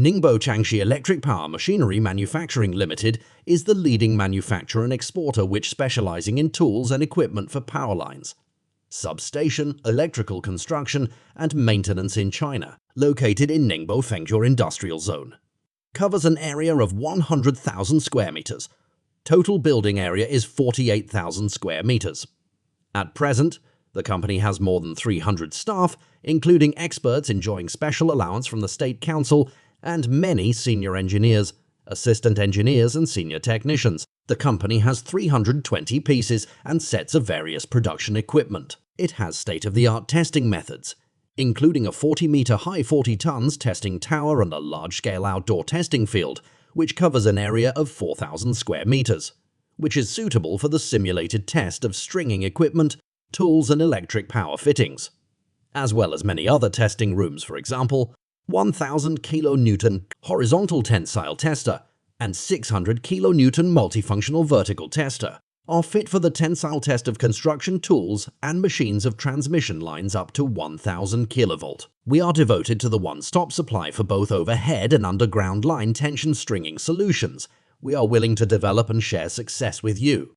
Ningbo Changxi Electric Power Machinery Manufacturing Limited is the leading manufacturer and exporter which specializing in tools and equipment for power lines, substation, electrical construction, and maintenance in China, located in Ningbo Fengjia Industrial Zone. Covers an area of 100,000 square meters. Total building area is 48,000 square meters. At present, the company has more than 300 staff, including experts enjoying special allowance from the State Council and many senior engineers, assistant engineers, and senior technicians. The company has 320 pieces and sets of various production equipment. It has state-of-the-art testing methods, including a 40-meter high 40 tons testing tower and a large-scale outdoor testing field, which covers an area of 4,000 square meters, which is suitable for the simulated test of stringing equipment, tools, and electric power fittings, as well as many other testing rooms. For example, 1,000 kilonewton horizontal tensile tester and 600 kilonewton multifunctional vertical tester are fit for the tensile test of construction tools and machines of transmission lines up to 1,000 kilovolt. We are devoted to the one-stop supply for both overhead and underground line tension stringing solutions. We are willing to develop and share success with you.